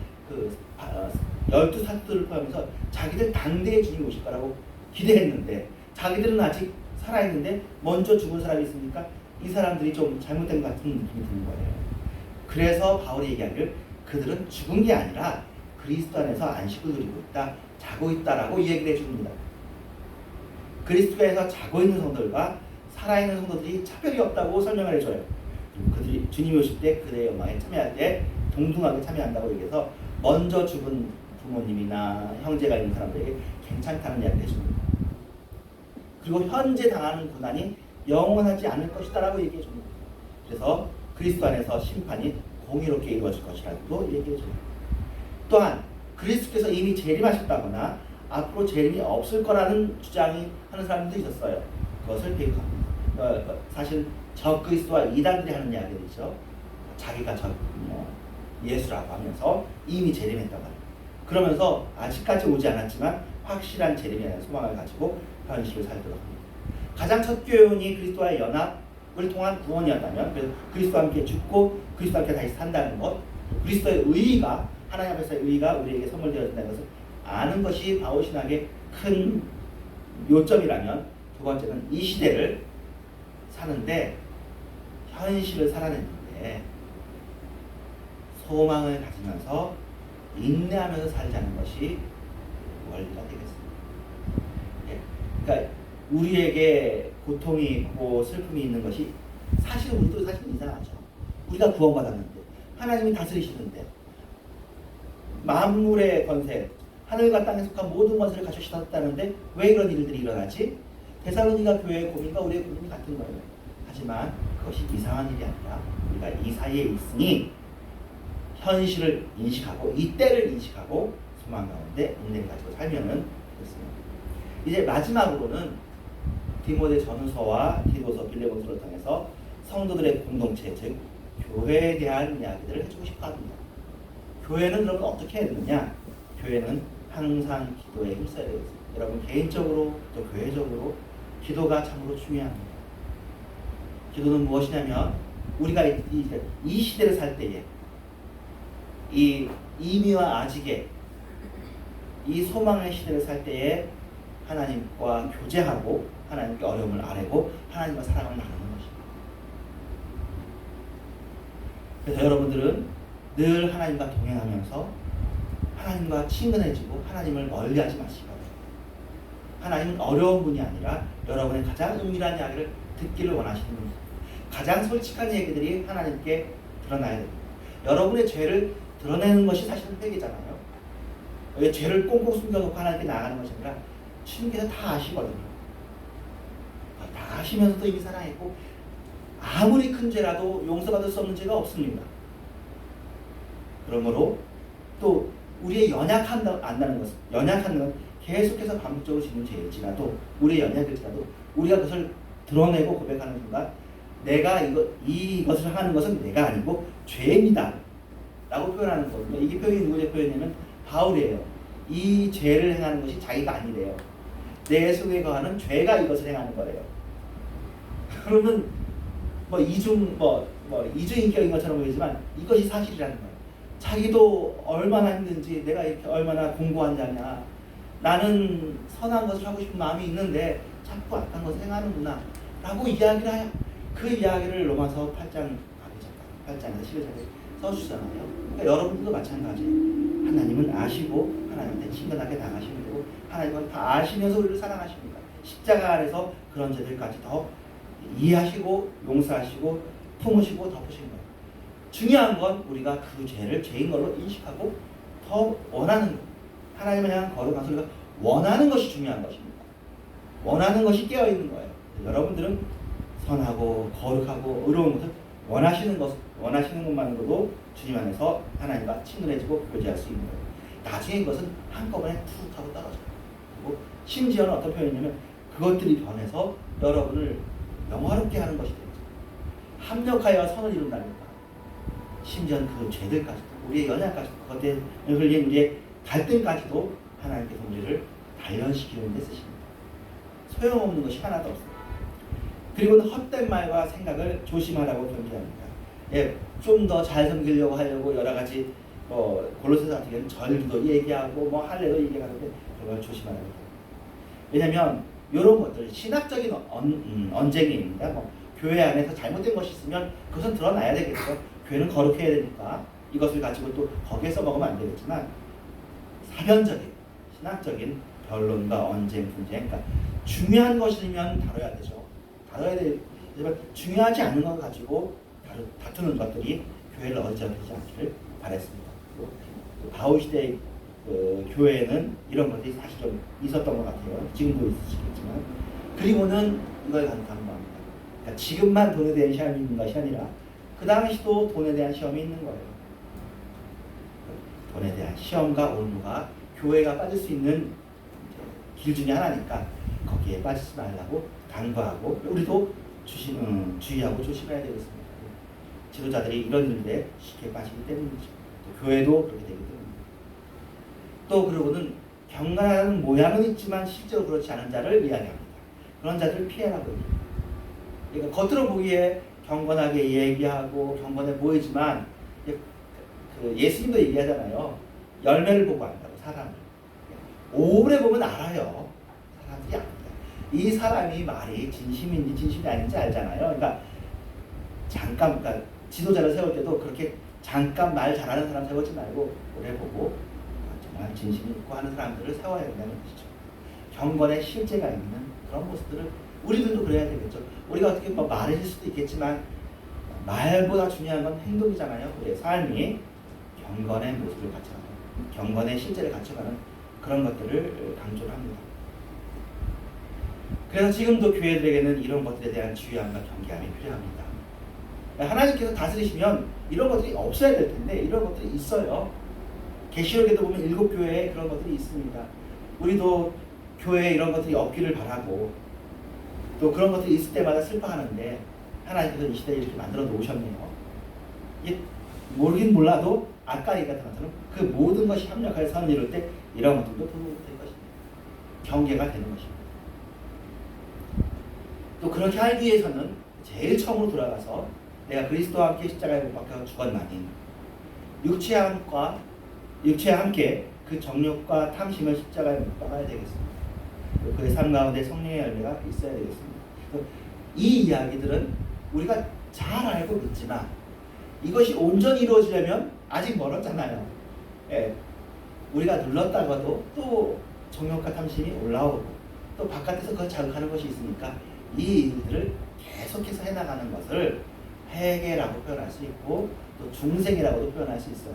12사도들을 포함해서 자기들 당대에 주님이 오실 거라고 기대했는데 자기들은 아직 살아있는데 먼저 죽은 사람이 있으니까 이 사람들이 좀 잘못된 것 같은 느낌이 드는 거예요. 그래서 바울이 얘기하기를 그들은 죽은 게 아니라 그리스도 안에서 안식을 누리고 있다, 자고 있다라고 이 얘기를 해줍니다. 그리스도에서 자고 있는 성도들과 살아있는 성도들이 차별이 없다고 설명을 해줘요. 그들이 주님이 오실 때 그들의 영광에 참여할 때 동등하게 참여한다고 얘기해서 먼저 죽은 부모님이나 형제가 있는 사람들에게 괜찮다는 이야기를 해줍니다. 그리고 현재 당하는 고난이 영원하지 않을 것이다 라고 얘기해 줍니다. 그래서 그리스도 안에서 심판이 공의롭게 이루어질 것이라고 얘기해 줍니다. 또한 그리스도께서 이미 재림하셨다거나 앞으로 재림이 없을 거라는 주장이 하는 사람들도 있었어요. 그것을 비극합니다. 사실 적그리스도와 이단들이 하는 이야기들이죠. 자기가 예수라고 하면서 이미 재림했다고 합니다. 그러면서 아직까지 오지 않았지만 확실한 재림에 대한 소망을 가지고 현실을 살도록 합니다. 가장 첫 교훈이 그리스도와의 연합을 통한 구원이었다면 그래서 그리스도와 함께 죽고 그리스도와 함께 다시 산다는 것, 그리스도의 의의가 하나님 앞에서의 의의가 우리에게 선물되어진다는 것을 아는 것이 바울 신학의 큰 요점이라면 두 번째는 이 시대를 사는데 현실을 살아냈는데 소망을 가지면서 인내하면서 살자는 것이 원리가 되겠습니다. 그러니까 우리에게 고통이 있고 슬픔이 있는 것이 사실 우리도 사실 이상하죠. 우리가 구원받았는데 하나님이 다스리시는데 만물의 권세, 하늘과 땅에 속한 모든 권세를 가지시다는데 왜 이런 일들이 일어나지? 데살로니가 교회의 고민과 우리의 고민이 같은 거예요. 하지만 그것이 이상한 일이 아니라 우리가 이 사이에 있으니 현실을 인식하고 이 때를 인식하고 소망 가운데 인내를 가지고 살면은 됐습니다. 이제 마지막으로는 디모데 전후서와 디도서, 빌레몬서를 통해서 성도들의 공동체, 즉 교회에 대한 이야기들을 해주고 싶어 합니다. 교회는 그러면 어떻게 해야 되느냐? 교회는 항상 기도에 힘써야 되겠습니다. 여러분 개인적으로 또 교회적으로 기도가 참으로 중요합니다. 기도는 무엇이냐면 우리가 이 시대를 살 때에 이 이미와 아직의 이 소망의 시대를 살 때에 하나님과 교제하고 하나님께 어려움을 아뢰고 하나님과 사랑을 나누는 것입니다. 그래서 여러분들은 늘 하나님과 동행하면서 하나님과 친근해지고 하나님을 멀리하지 마시기 바랍니다. 하나님은 어려운 분이 아니라 여러분의 가장 은밀한 이야기를 듣기를 원하시는 분입니다. 가장 솔직한 얘기들이 하나님께 드러나야 됩니다. 여러분의 죄를 드러내는 것이 사실은 회개잖아요. 왜 죄를 꽁꽁 숨겨놓고 하나님께 나가는 것이 아니라 주님께서 다 아시거든요. 다 아시면서도 이미 사랑했고 아무리 큰 죄라도 용서받을 수 없는 죄가 없습니다. 그러므로 또 우리의 연약한다는 것은 연약한 건 계속해서 반복적으로 짓는 죄일지라도 우리의 연약일지라도 우리가 그것을 드러내고 고백하는 순간 내가 이것을 하는 것은 내가 아니고 죄입니다 라고 표현하는 거거든요. 이게 표현이 누구의 표현이냐면 바울이에요. 이 죄를 행하는 것이 자기가 아니래요. 내 속에 거하는 죄가 이것을 행하는 거래요. 그러면 이중인격인 것처럼 보이지만 이것이 사실이라는 거예요. 자기도 얼마나 힘든지 내가 이렇게 얼마나 공고한 자냐, 나는 선한 것을 하고 싶은 마음이 있는데 자꾸 악한 것을 행하는구나 라고 이야기를 해요. 그 이야기를 로마서 8장에서 11장에 써주잖아요. 그러니까 여러분들도 마찬가지예요. 하나님은 아시고 하나님한테 친근하게 나가시는 거고 하나님은 다 아시면서 우리를 사랑하십니다. 십자가 안에서 그런 죄들까지 더 이해하시고 용서하시고 품으시고 덮으신 거예요. 중요한 건 우리가 그 죄를 죄인 걸로 인식하고 더 원하는 것. 하나님을 향한 거룩한 소리가 원하는 것이 중요한 것입니다. 원하는 것이 깨어있는 거예요. 여러분들은 선하고 거룩하고 의로운 것을 원하시는 것만으로도 주님 안에서 하나님과 친근해지고 교제할 수 있는 거예요. 나중에 그것은 한꺼번에 툭 하고 떨어져요. 그리고 심지어는 어떤 표현이냐면 그것들이 변해서 여러분을 영화롭게 하는 것이 되죠. 합력하여 선을 이룬다니까. 심지어는 그 죄들까지도 우리의 연약까지도 그것에 흘린 우리의 갈등까지도 하나님께서 우리를 단련시키는 데 쓰십니다. 소용없는 것이 하나도 없습니다. 그리고는 헛된 말과 생각을 조심하라고 경계합니다. 예, 좀 더 잘 섬기려고 하려고 여러 가지 골로새서 같은 경우는 절기도 얘기하고 할례도 얘기하는데 그걸 조심하라고 합니다. 왜냐하면 이런 것들 신학적인 언쟁입니다. 교회 안에서 잘못된 것이 있으면 그것은 드러나야 되겠죠. 교회는 거룩해야 되니까 이것을 가지고 또 거기에서 먹으면 안 되겠지만 사변적인 신학적인 변론과 언쟁, 분쟁, 그러니까 중요한 것이면 다뤄야 되죠. 다뤄야 되지만 중요하지 않은 것 가지고 다투는 것들이 교회를 어지럽히지 않기를 바랬습니다. 바울 시대의 교회에는 이런 것들이 사실 좀 있었던 것 같아요. 지금도 있으시겠지만. 그리고는 이걸 강조합니다. 그러니까 지금만 돈에 대한 시험이 있는 것이 아니라 그 당시도 돈에 대한 시험이 있는 거예요. 돈에 대한 시험과 올무가 교회가 빠질 수 있는 길 중에 하나니까 거기에 빠지지 말라고 당부하고 우리도 주의하고 조심해야 되겠습니다. 지도자들이 이런 일에 쉽게 빠지기 때문이죠. 또 교회도 그렇게 되기 때문입니다. 또 그러고는 경건한 모양은 있지만 실제로 그렇지 않은 자를 이야기합니다. 그런 자들을 피해라고 얘기합니다. 그러니까 겉으로 보기에 경건하게 얘기하고 경건해 보이지만 예수님도 얘기하잖아요. 열매를 보고 안다고 사람을. 오래 보면 알아요. 사람들이 압니다. 이 사람이 말이 진심인지 진심이 아닌지 알잖아요. 그러니까 지도자를 세울 때도 그렇게 잠깐 말 잘하는 사람 세우지 말고 오래 보고 정말 진심 있고 하는 사람들을 세워야 된다는 것이죠. 경건의 실제가 있는 그런 모습들을 우리들도 그래야 되겠죠. 우리가 어떻게 말해줄 수도 있겠지만 말보다 중요한 건 행동이잖아요. 우리의 삶이 경건의 모습을 갖춰가는, 경건의 실제를 갖춰가는 그런 것들을 강조를 합니다. 그래서 지금도 교회들에게는 이런 것들에 대한 주의함과 경계함이 필요합니다. 하나님께서 다스리시면 이런 것들이 없어야 될 텐데 이런 것들이 있어요. 계시록에도 보면 7교회에 그런 것들이 있습니다. 우리도 교회에 이런 것들이 없기를 바라고 또 그런 것들이 있을 때마다 슬퍼하는데 하나님께서 이 시대에 이렇게 만들어 놓으셨네요. 이게 모르긴 몰라도 아까 얘기했던 것처럼 그 모든 것이 협력하여 선을 이룰 때 이런 것들도 될 것입니다. 경계가 되는 것입니다. 또 그렇게 하기 위해서는 제일 처음으로 돌아가서 내가 그리스도와 함께 십자가에 못 박혀 죽었나니 육체와 함께 그 정욕과 탐심을 십자가에 못 박아야 되겠습니다. 그의 삶 가운데 성령의 열매가 있어야 되겠습니다. 이 이야기들은 우리가 잘 알고 있지만 이것이 온전히 이루어지려면 아직 멀었잖아요. 예. 우리가 눌렀다가도 또 정욕과 탐심이 올라오고 또 바깥에서 그걸 자극하는 것이 있으니까 이 일들을 계속해서 해나가는 것을 회개라고 표현할 수 있고 또 중생이라고도 표현할 수 있어요.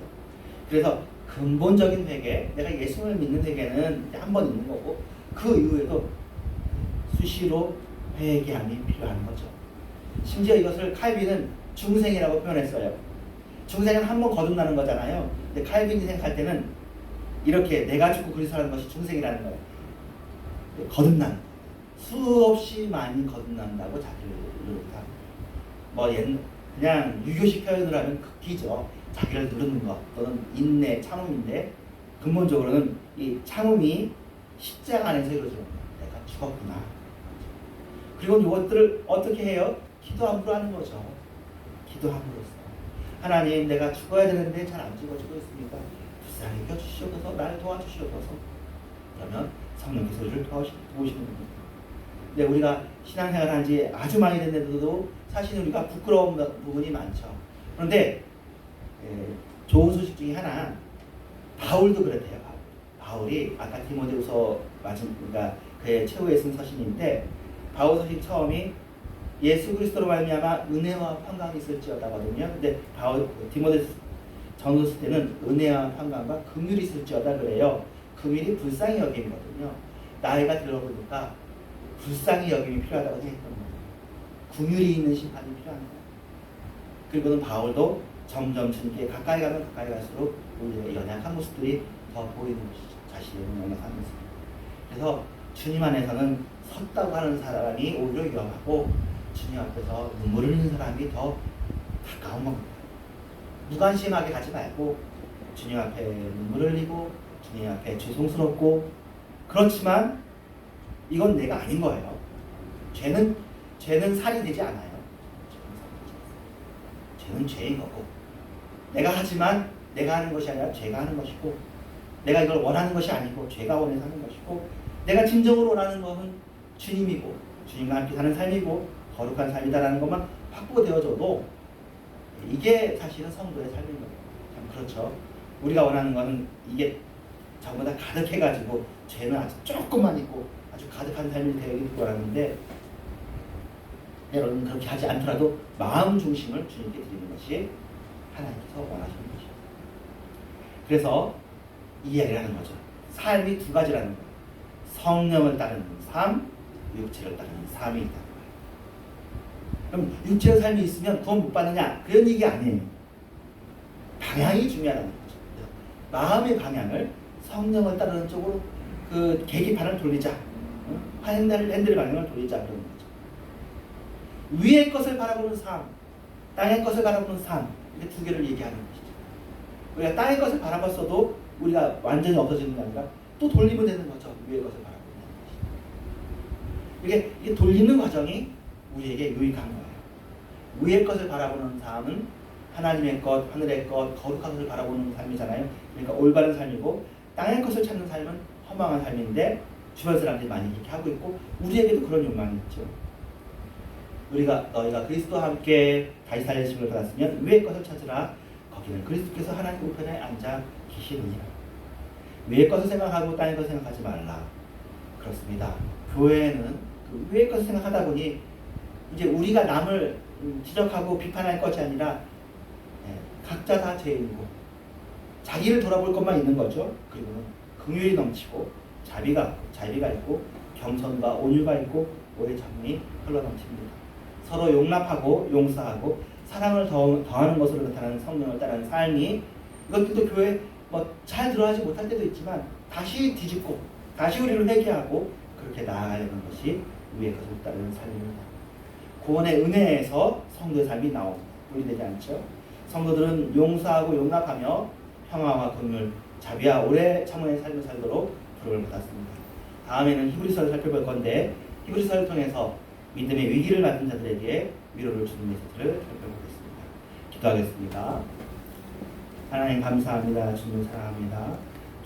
그래서 근본적인 회개, 내가 예수를 믿는 회개는 한 번 있는 거고 그 이후에도 수시로 회개함이 필요한 거죠. 심지어 이것을 칼빈은 중생이라고 표현했어요. 중생은 한 번 거듭나는 거잖아요. 근데 칼빈이 생각할 때는 이렇게 내가 죽고 그리스도라는 것이 중생이라는 거예요. 거듭나는 거예요. 수없이 많이 거듭난다고 자기를 누르다. 그냥 유교식 표현을 하면 극기죠. 자기를 누르는 것 또는 인내, 참음인데 근본적으로는 이 참음이 십자가 안에서 이루어져요. 내가 죽었구나. 그리고 이것들을 어떻게 해요? 기도함으로 하는 거죠. 기도함으로써 하나님, 내가 죽어야 되는데 잘 안 죽어지고 있습니다. 불쌍히 여겨주시옵소서, 나를 도와주시옵소서. 그러면 성령께서 우리를 도우시는 겁니다. 근데 우리가 신앙생활 한 지 아주 많이 됐는데도 사실 우리가 부끄러운 부분이 많죠. 그런데 좋은 소식 중에 하나, 바울도 그랬대요. 바울이 아까 디모데후서 그러니까 그의 최후의 서신인데 바울 서신 처음이 예수 그리스도로 말미암아 은혜와 평강이 있을지어다거든요. 근데 디모데 전서 때는 은혜와 평강과 긍휼이 있을지어다 그래요. 긍휼이 불쌍히 여김이거든요. 나이가 들어보니까 불쌍히 여김이 필요하다고 했던 거예요. 긍휼이 있는 심판이 필요한 거예요. 그리고는 바울도 점점 주님께 가까이 가면 가까이 갈수록 우리의 연약한 모습들이 더 보이는 것이죠. 자신의 연약한 모습. 그래서 주님 안에서는 섰다고 하는 사람이 오히려 위험하고 주님 앞에서 눈물을 흘리는 사람이 더 가까운 겁니다. 무관심하게 가지 말고 주님 앞에 눈물을 흘리고 주님 앞에 죄송스럽고, 그렇지만 이건 내가 아닌 거예요. 죄는 살이 되지 않아요. 죄는 죄인 거고, 내가 하지만 내가 하는 것이 아니라 죄가 하는 것이고, 내가 이걸 원하는 것이 아니고 죄가 원해서 하는 것이고, 내가 진정으로 원하는 것은 주님이고 주님과 함께 사는 삶이고 거룩한 삶이다라는 것만 확보되어져도 이게 사실은 성도의 삶인 거예요. 참 그렇죠. 우리가 원하는 것은 이게 전부 다 가득해가지고 죄는 아주 조금만 있고 아주 가득한 삶이 되길 원하는데, 여러분 그렇게 하지 않더라도 마음 중심을 주님께 드리는 것이 하나님께서 원하시는 것이에요. 그래서 이 이야기를 하는 거죠. 삶이 두 가지라는 거예요. 성령을 따르는 삶, 육체를 따르는 삶이 있다는 거예요. 그럼 육체의 삶이 있으면 구원 못 받느냐? 그런 얘기 아니에요. 방향이 중요하다는 거죠. 마음의 방향을 성령을 따르는 쪽으로 그 계기판을 돌리자. 핸들 방향을 돌리자 그런 거죠. 위의 것을 바라보는 삶, 땅의 것을 바라보는 삶, 이렇게 두 개를 얘기하는 것이죠. 우리가 땅의 것을 바라봤어도 우리가 완전히 없어지는 게 아니라 또 돌리면 되는 거죠. 위의 것을 바라보는 것이죠. 이게 돌리는 과정이 우리에게 유익한 거예요. 위의 것을 바라보는 삶은 하나님의 것, 하늘의 것, 거룩한 것을 바라보는 삶이잖아요. 그러니까 올바른 삶이고, 땅의 것을 찾는 삶은 허망한 삶인데 주변 사람들이 많이 그렇게 하고 있고 우리에게도 그런 욕망이 있죠. 너희가 그리스도와 함께 다시 살리심을 받았으면 위의 것을 찾으라. 거기는 그리스도께서 하나님 우편에 앉아 계시느니라. 위의 것을 생각하고 땅의 것을 생각하지 말라. 그렇습니다. 교회는 그 위의 것을 생각하다 보니 이제 우리가 남을 지적하고 비판할 것이 아니라 각자 다 죄인이고 자기를 돌아볼 것만 있는 거죠. 그리고는 긍휼이 넘치고 자비가 있고 겸손과 온유가 있고 오래 참음이 흘러넘칩니다. 서로 용납하고 용서하고 사랑을 더하는 것으로 나타나는 성령을 따르는 삶이 이것들도 교회 잘 들어가지 못할 때도 있지만 다시 뒤집고 다시 우리를 회개하고 그렇게 나아가려는 것이 위의 것을 따르는 삶입니다. 구원의 은혜에서 성도의 삶이 나옵니다. 분리되지 않죠. 성도들은 용서하고 용납하며 평화와 긍휼, 자비와 오래 참음의 삶을 살도록 부름을 받았습니다. 다음에는 히브리서를 살펴볼 건데 히브리서를 통해서 믿음의 위기를 맞은 자들에게 위로를 주는 메시지를 살펴보겠습니다. 기도하겠습니다. 하나님 감사합니다. 주님 사랑합니다.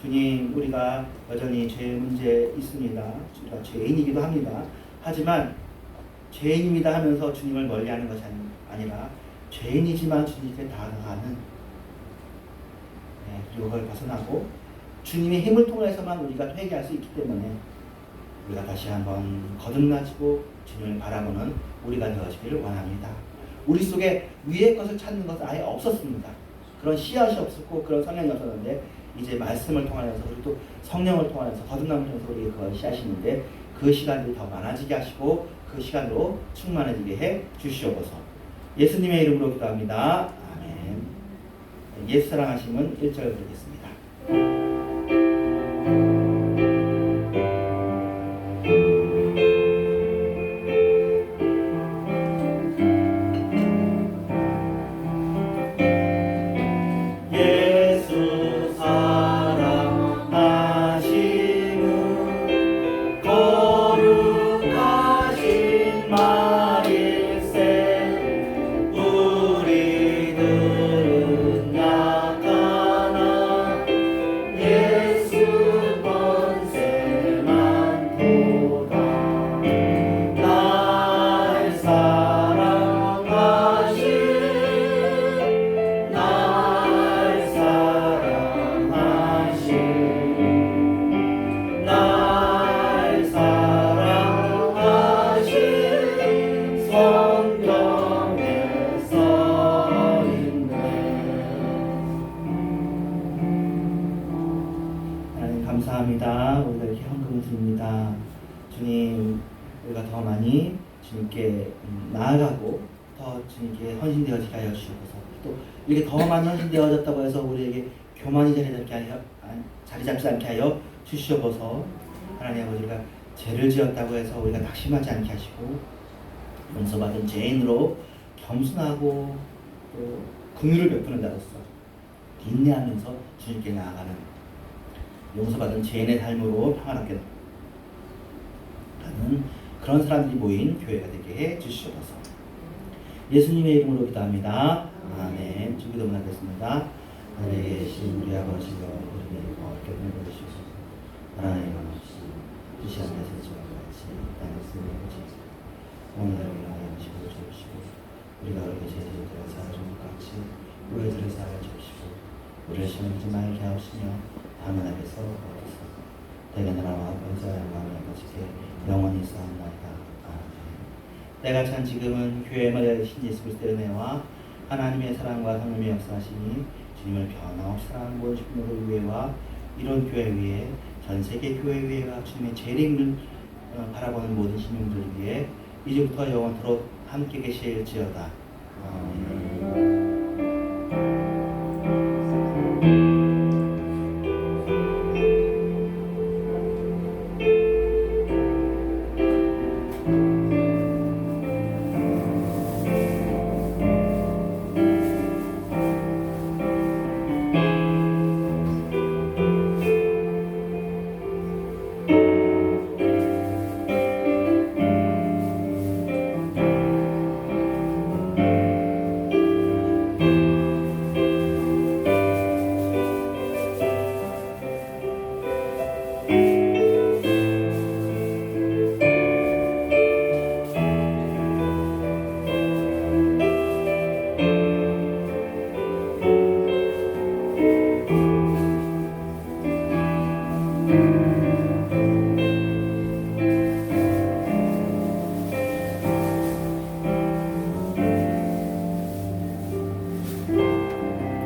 주님, 우리가 여전히 죄 문제 있습니다. 우리가 죄인이기도 합니다. 하지만 죄인입니다 하면서 주님을 멀리하는 것이 아니라 죄인이지만 주님께 다가가는 그리고 그걸 벗어나고 주님의 힘을 통해서만 우리가 회개할 수 있기 때문에 우리가 다시 한번 거듭나지고 주님을 바라보는 우리가 되어지기를 원합니다. 우리 속에 위의 것을 찾는 것은 아예 없었습니다. 그런 씨앗이 없었고 그런 성향이 없었는데 이제 말씀을 통하여서 우리 또 성령을 통하여서 거듭남을 통해서 우리에게 그걸 씨앗이는데 그 시간들이 더 많아지게 하시고 그 시간으로 충만해지게 해 주시옵소서. 예수님의 이름으로 기도합니다. 아멘. 예수 사랑하심은 1절 드리겠습니다. 감사합니다. 우리가 이렇게 헌금을 드립니다. 주님, 우리가 더 많이 주님께 나아가고 더 주님께 헌신되어지게 하여 주시옵소서. 또 이렇게 더 많이 헌신되어졌다고 해서 우리에게 교만이 자리 잡지 않게 하여 주시옵소서. 하나님 아버지, 우리가 죄를 지었다고 해서 우리가 낙심하지 않게 하시고 용서받은 죄인으로 겸손하고 또 긍휼을 베푸는 자로서 인내하면서 주님께 나아가는 용서받은 죄인의 삶으로 평안하게 하는 그런 사람들이 모인 교회가 되게 해 주시옵소서. 예수님의 이름으로 기도합니다. 아멘. 주기도 하겠습니다. 하늘에 계신 우리 아버지여, 우리에게 어렵게 보내주시옵소서. 하나님 아버지, 뜻이 안 되는 지와 같이 땅에 쓰는 것이 오늘을 위하여 지고 주시고 우리가 우리의 죄를 대하여 사하는 것 같이 우리들을 사하여 주시고 우리를 시험하지 말게 하옵시며 다만 앞에서 얻어서 내가 나라와 권세와 영광을 가지게 영원히 싸움나이다. 아멘. 때가 찬 지금은 교회의 머리 되신 예수 그리스도의 은혜와 하나님의 사랑과 성령의 역사하시니 주님을 변함없이 사랑하는 모든 식구들 위에와 이런 교회 위에 전 세계 교회 위에와 주님의 재림을 바라보는 모든 시민들 위에 이제부터 영원토록 함께 계실지어다. 아멘.